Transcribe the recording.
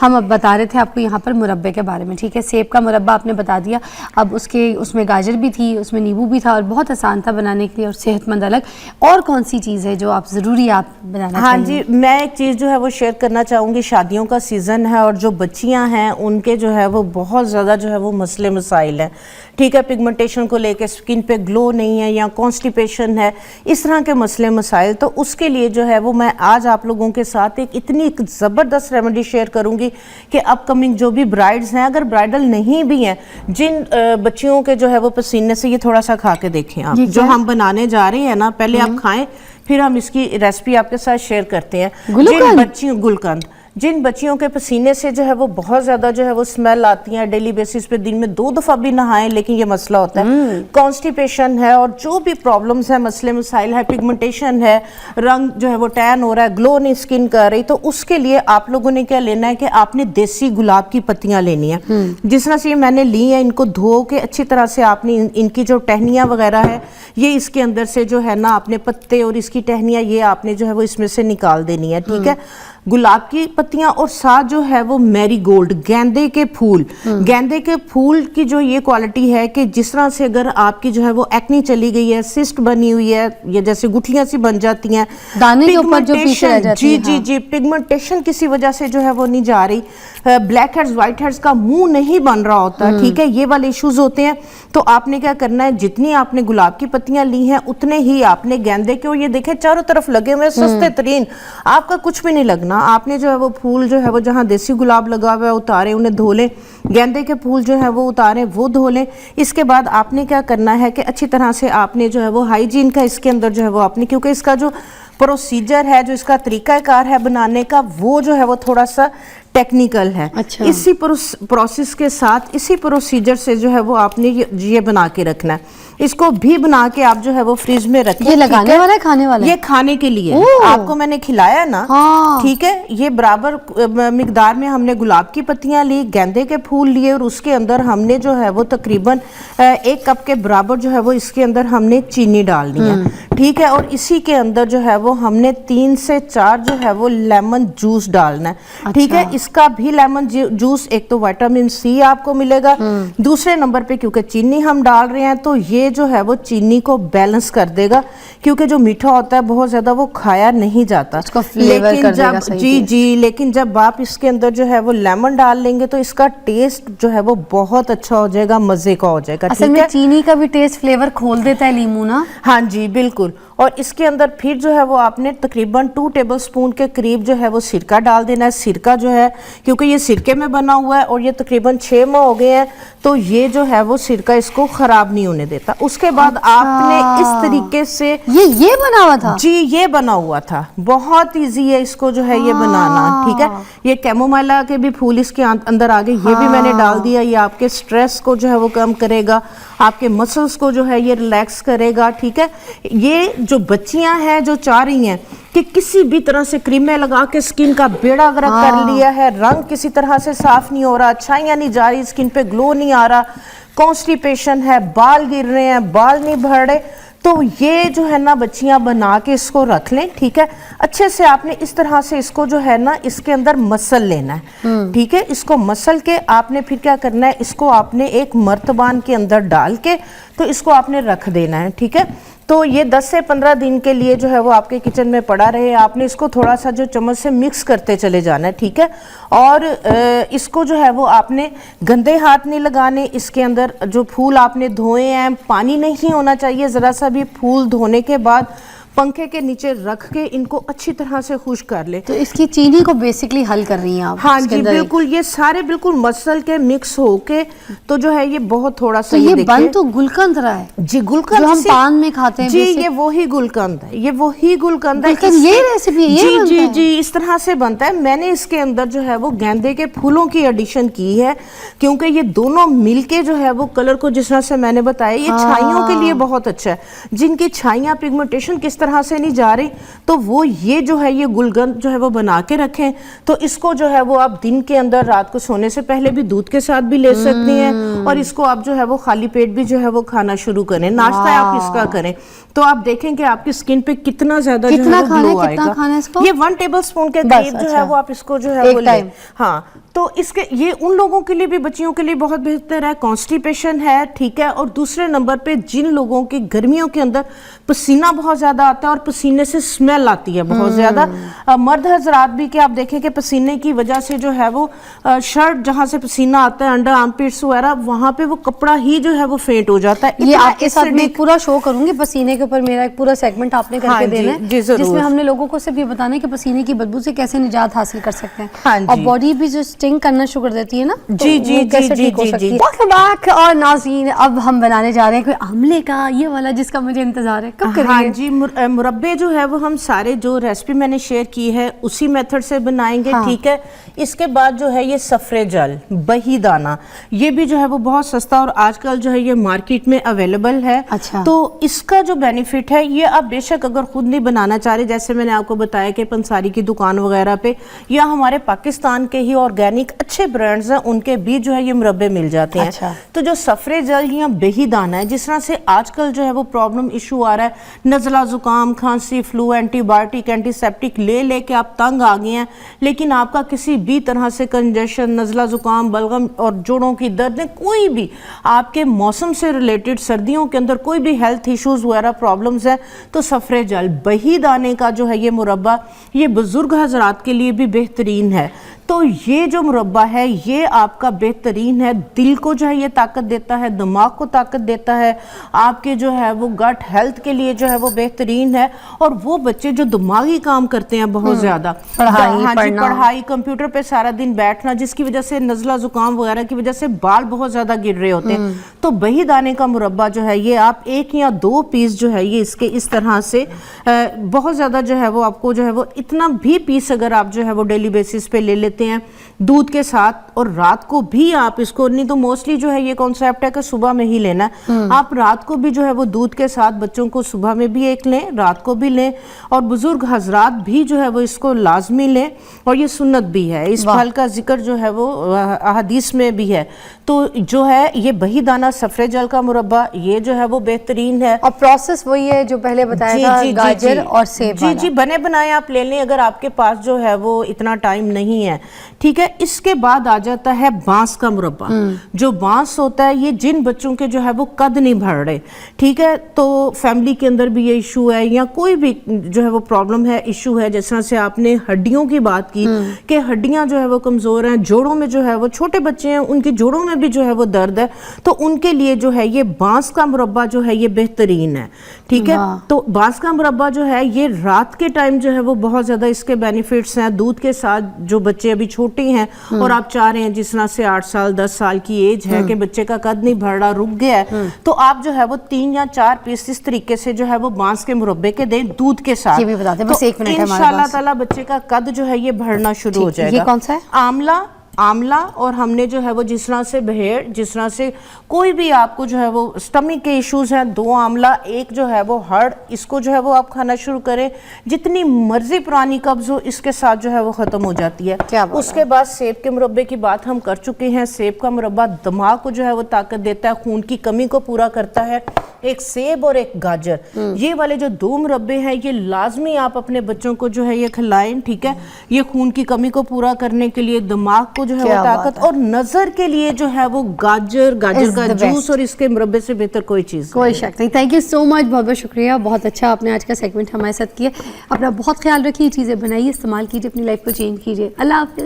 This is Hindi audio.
हम अब बता रहे थे आपको यहाँ पर मुरब्बे के बारे में, ठीक है। सेब का मुरब्बा आपने बता दिया, अब उसमें गाजर भी थी, उसमें नींबू भी था और बहुत आसान था बनाने के लिए और सेहतमंद अलग। और कौन सी चीज़ है जो आप ज़रूरी आप बनाना हाँ जी, मैं एक चीज़ जो है वो शेयर करना चाहूँगी। शादियों का सीज़न है और जो बच्चियाँ हैं उनके जो है वो बहुत ज़्यादा जो है वो मसले मसाइल हैं, ठीक है। पिगमेंटेशन को लेकर, स्किन पे ग्लो नहीं है या कॉन्स्टिपेशन है, इस तरह के मसले मसाइल। तो उसके लिए जो है वो मैं आज आप लोगों के साथ एक इतनी ज़बरदस्त रेमेडी शेयर करूंगी कि अपकमिंग जो भी ब्राइड्स हैं, अगर ब्राइडल नहीं भी हैं, जिन बच्चियों के जो है वो पसीने से, ये थोड़ा सा खा के देखें आप, जो हम बनाने जा रहे हैं ना, पहले आप खाएं फिर हम इसकी रेसिपी आपके साथ शेयर करते हैं। जिन बच्चियों, गुलकंद, जिन बच्चियों के पसीने से जो है वो बहुत ज़्यादा जो है वो स्मेल आती है, डेली बेसिस पे दिन में 2 दफ़ा भी नहाएं लेकिन ये मसला होता है, कॉन्स्टिपेशन है और जो भी प्रॉब्लम्स है, मसले मसाइल है, पिगमेंटेशन है, रंग जो है वो टैन हो रहा है, ग्लो नहीं स्किन कर रही, तो उसके लिए आप लोगों ने क्या लेना है कि आपने देसी गुलाब की पत्तियां लेनी है। जिस तरह से ये मैंने ली है, इनको धो के अच्छी तरह से आपने इनकी जो टहनियाँ वगैरह है ये इसके अंदर से जो है ना आपने पत्ते और इसकी टहनियाँ ये आपने जो है वो इसमें से निकाल देनी है, ठीक है। गुलाब की पत्तियां और साथ जो है वो मैरीगोल्ड, गेंदे के फूल। गेंदे के फूल की जो ये क्वालिटी है कि जिस तरह से अगर आपकी जो है वो एक्नी चली गई है, सिस्ट बनी हुई है, ये जैसे गुठलियां सी बन जाती हैं, दाने के ऊपर जो पीछे रह जाती है, जी जी, पिगमेंटेशन किसी वजह से जो है वो नहीं जा रही, ब्लैक हेड्स, व्हाइट हेड्स का मुंह नहीं बन रहा होता, ठीक है, ये वाले इश्यूज होते हैं। तो आपने क्या करना है, जितनी आपने गुलाब की पत्तियां ली हैं उतने ही आपने गेंदे के, और ये देखें चारों तरफ लगे हुए सस्ते तरीन, आपका कुछ भी नहीं लगना। आपने जो है वो फूल जो है वो जहाँ देसी गुलाब लगा हुआ है उतारे, उन्हें धो लें, गेंदे के फूल जो है वो उतारे, वो धो लें। इसके बाद आपने क्या करना है कि अच्छी तरह से आपने जो है वो हाइजीन का इसके अंदर जो है वो आपने, क्योंकि इसका जो प्रोसीजर है, जो इसका तरीकाकार है बनाने का, वो जो है वो थोड़ा सा टेक्निकल है। अच्छा। इसी प्रोसेस के साथ, इसी प्रोसीजर से जो है वो आपने ये बना के रखना है। इसको भी बना के आप जो है वो फ्रिज में रखें। ये लगाने वाला है, खाने वाला है? ये खाने के लिए, आपको मैंने खिलाया ना, ठीक है। ये बराबर मिकदार में हमने गुलाब की पत्तियां ली, गेंदे के फूल लिए और उसके अंदर हमने जो है वो तकरीबन 1 कप के बराबर जो है वो इसके अंदर हमने चीनी डालनी है, ठीक है। और इसी के अंदर जो है वो हमने 3 से 4 जो है वो लेमन जूस डालना है, ठीक है। इसका भी लेमन जूस, एक तो विटामिन सी आपको मिलेगा, दूसरे नंबर पे क्योंकि चीनी हम डाल रहे हैं तो ये जो है वो चीनी को बैलेंस कर देगा, क्योंकि जो मीठा होता है बहुत ज्यादा वो खाया नहीं जाता, लेकिन जब लेकिन जब आप इसके अंदर जो है वो लेमन डाल लेंगे तो इसका टेस्ट जो है वो बहुत अच्छा हो जाएगा, मजे का हो जाएगा। असल में चीनी का भी टेस्ट फ्लेवर खोल देता है नींबू ना। हाँ जी बिल्कुल। और इसके अंदर फिर जो है वो आपने तकरीबन 2 टेबलस्पून के करीब जो है वो सिरका डाल देना है। सिरका जो है क्योंकि ये सिरके में बना हुआ है और ये तकरीबन 6 माह हो गए हैं, तो ये जो है वो सिरका इसको खराब नहीं होने देता। उसके बाद आपने इस तरीके से, ये बना हुआ था जी, ये बना हुआ था, बहुत इजी है इसको जो है ये बनाना, ठीक है। ये कैमोमाइला के भी फूल इसके अंदर आ गए, ये भी मैंने डाल दिया। ये आपके स्ट्रेस को जो है वो कम करेगा, आपके मसल्स को जो है ये रिलैक्स करेगा, ठीक है। ये जो बच्चियां हैं जो चाह रही हैं कि किसी भी तरह से क्रीमें लगा के स्किन का बेड़ा गर्क कर लिया है, रंग किसी तरह से साफ नहीं हो रहा, अच्छाइयां नहीं जा रही, स्किन पे ग्लो नहीं आ रहा, कॉन्स्टिपेशन है, बाल गिर रहे हैं, बाल नहीं बढ़ रहे, तो ये जो है ना बच्चियां बना के इसको रख लें, ठीक है। अच्छे से आपने इस तरह से इसको जो है ना इसके अंदर मसल लेना है, ठीक है। इसको मसल के आपने फिर क्या करना है, इसको आपने एक मर्तबान के अंदर डाल के तो इसको आपने रख देना है, ठीक है। तो ये 10 से 15 दिन के लिए जो है वो आपके किचन में पड़ा रहे। आपने इसको थोड़ा सा जो चम्मच से मिक्स करते चले जाना है, ठीक है। और इसको जो है वो आपने गंदे हाथ नहीं लगाने। इसके अंदर जो फूल आपने धोए हैं, पानी नहीं होना चाहिए ज़रा सा भी। फूल धोने के बाद पंखे के नीचे रख के इनको अच्छी तरह से खुश्क कर ले। तो इसकी चीनी को बेसिकली हल कर रही हैं आप? हाँ जी बिल्कुल, ये सारे बिल्कुल मसल के मिक्स होके तो जो है ये बहुत थोड़ा सा, तो ये बन तो गुलकंद रहा है जी, गुलकंद जो हम पान में खाते हैं जी, ये वही गुलकंद है, ये वही गुलकंद है। ये रेसिपी जी जी जी, इस तरह से बनता है। मैंने इसके अंदर जो है वो गेंदे के फूलों की एडिशन की है, क्योंकि ये दोनों मिलके जो है वो कलर को, जिस तरह से मैंने बताया, ये छाइयों के लिए बहुत अच्छा है। जिनकी छाइयाँ, पिगमेंटेशन किस तरह से नहीं जा रही, तो वो ये जो है ये गुलकंद जो है वो बना के रखें। तो इसको जो है वो आप दिन के अंदर रात को सोने से पहले भी दूध के साथ भी ले सकती हैं, और इसको आप जो है वो खाली पेट भी जो है वो खाना शुरू करें, नाश्ता आप इसका करें, तो आप देखें कि आपकी स्किन पे कितना ज्यादा जो है वो ग्लो आएगा। ये 1 टेबलस्पून के करीब जो है वो आप इसको जो है वो लें। हाँ, तो इसके ये उन लोगों के लिए भी, बच्चियों के लिए बहुत बेहतर है। कॉन्स्टिपेशन है, ठीक है। और दूसरे नंबर पे जिन लोगों की गर्मियों के अंदर पसीना बहुत ज़्यादा आता है और पसीने से स्मेल आती है बहुत ज़्यादा, मर्द हजरात भी कि आप देखें कि पसीने की वजह से जो है वो शर्ट जहाँ से पसीना आता है, अंडर आर्मपिट्स वगैरह, वहाँ पे वो कपड़ा ही जो है वो फेंट हो जाता है। ये आपके साथ मैं पूरा शो करूंगी, पसीने के ऊपर मेरा एक पूरा सेगमेंट आपने करके हाँ देना जी, है, जरूर। जिसमें हमने लोगों को सिर्फ ये बताना है कि पसीने की बदबू से कैसे निजात हासिल कर सकते हैं। हाँ जी। और बॉडी भी जो स्टिंग करना शुरू कर देती है ना, जी, तो जी, वो जी, कैसे जी, ठीक हो जी, सकती जी। है। Welcome back, और नाज़रीन अब हम बनाने जा रहे हैं कोई आमले का, ये वाला जिसका मुझे इंतजार है, कब करेंगे? हाँ जी, मुरब्बे जो है वो हम सारे जो रेसिपी मैंने शेयर की है उसी मेथड से बनाएंगे। हाँ। ठीक है। इसके बाद जो है ये सफरे जल बही दाना, ये भी जो है वो बहुत सस्ता और आजकल जो है ये मार्केट में अवेलेबल है। अच्छा। तो इसका जो बेनिफिट है, ये आप बेशक अगर खुद नहीं बनाना चाह रहे, जैसे मैंने आपको बताया कि पंसारी की दुकान वगैरह पे या हमारे पाकिस्तान के ही ऑर्गेनिक अच्छे ब्रांड्स हैं, उनके भी जो है ये मुरब्बे मिल जाते हैं। अच्छा। तो जो सफरे जल या बेही दाना है, जिस तरह से आजकल जो है वो प्रॉब्लम इशू आ रहा है, नज़ला जुकाम, खांसी, फ्लू, एंटीबायोटिक, एंटीसेप्टिक ले लेके आप तंग आ गए हैं, लेकिन आपका किसी भी तरह से कंजेशन, नज़ला जुकाम, बलगम और जोड़ों की दर्द, कोई भी आपके मौसम से रिलेटेड सर्दियों के अंदर कोई भी हेल्थ इश्यूज वगैरह प्रॉब्लम्स है, तो सफरे जल बही दाने का जो है ये मुरब्बा, ये बुजुर्ग हजरात के लिए भी बेहतरीन है। तो ये जो मुरब्बा है ये आपका बेहतरीन है, दिल को जो है ये ताकत देता है, दिमाग को ताकत देता है, आपके जो है वो गट हेल्थ के लिए जो है वो बेहतरीन है। और वो बच्चे जो दिमागी काम करते हैं बहुत ज़्यादा, पढ़ाई, हाँ जी, पढ़ना। पढ़ाई, कंप्यूटर पे सारा दिन बैठना, जिसकी वजह से नज़ला जुकाम वगैरह की वजह से बाल बहुत ज़्यादा गिर रहे होते हैं, तो बही दाने का मुरब्बा जो है ये आप 1 या 2 पीस जो है ये इसके इस तरह से बहुत ज़्यादा जो है वो आपको जो है वो इतना भी पीस अगर आप जो है वो डेली बेसिस पे ले लेते हैं दूध के साथ, और रात को भी आप इसको, नहीं तो मोस्टली जो है ये कॉन्सेप्ट है कि सुबह में ही लेना है, आप रात को भी जो है वो दूध के साथ बच्चों को सुबह में भी एक लें, रात को भी लें, और बुजुर्ग हजरात भी जो है वो इसको लाजमी लें। और ये सुन्नत भी है, इस फल का जिक्र जो है वो अहदीस में भी है। तो जो है ये बही दाना सफरे जल का मुरब्बा, ये जो है वो बेहतरीन है। और प्रोसेस वही है जो पहले बताया था, गाजर और सेब जी वाला। जी, बने बनाए आप ले लें अगर आपके पास जो है वो इतना टाइम नहीं है। ठीक है। इसके बाद आ जाता है बांस का मुरब्बा। जो बांस होता है, ये जिन बच्चों के जो है वो कद नहीं बढ़ रहे, ठीक है, तो फैमिली के अंदर भी ये इशू है या कोई भी जो है वो प्रॉब्लम है, इशू है, जिस तरह से आपने हड्डियों की बात की कि हड्डियां जो है वो कमजोर हैं, जोड़ों में जो है वो छोटे बच्चे हैं उनके जोड़ों में भी जो है वो दर्द है, तो उनके लिए जो है ये बांस का मुरब्बा जो है ये बेहतरीन है। ठीक है। तो बांस का मुरब्बा जो है ये रात के टाइम जो है वो बहुत ज्यादा इसके बेनिफिट्स हैं। दूध के साथ जो बच्चे अभी छोटे हैं और आप चाह रहे हैं जिस तरह से 8 साल 10 साल की एज है कि बच्चे का कद नहीं बढ़ रहा, रुक गया है, तो आप जो है वो 3 या 4 पीस इस तरीके से जो है वो बांस के मुरब्बे के दें दूध के साथ। ये भी बताते हैं, बस 1 मिनट है हमारे पास। इंशाल्लाह ताला बच्चे का कद जो है ये बढ़ना शुरू हो जाएगा। ये कौन सा है? आंवला और हमने जो है वो जिस तरह से भेड़, जिस तरह से कोई भी आपको जो है वो स्टमक के इश्यूज हैं, 2 आंवला, 1 जो है वो हर्ड, इसको जो है वो आप खाना शुरू करें, जितनी मर्जी पुरानी कब्ज हो इसके साथ जो है वो खत्म हो जाती है। क्या बात उसके बाद सेब के मुरब्बे की बात हम कर चुके हैं। सेब का मुरब्बा दिमाग को जो है वो ताकत देता है, खून की कमी को पूरा करता है। एक सेब और एक गाजर, ये वाले जो 2 मुरब्बे हैं ये लाजमी आप अपने बच्चों को जो है ये खिलाएं। ठीक है। ये खून की कमी को पूरा करने के लिए, दिमाग को जो है वो ताकत, और नजर के लिए जो है वो गाजर का जूस और इसके मुरब्बे से बेहतर कोई चीज, कोई शक नहीं। थैंक यू सो मच, बहुत बहुत शुक्रिया, बहुत अच्छा आपने आज का सेगमेंट हमारे साथ किया। अपना बहुत ख्याल रखिए, चीज़ें बनाइए, इस्तेमाल कीजिए, अपनी लाइफ को चेंज कीजिए। अल्लाह हाफिज़।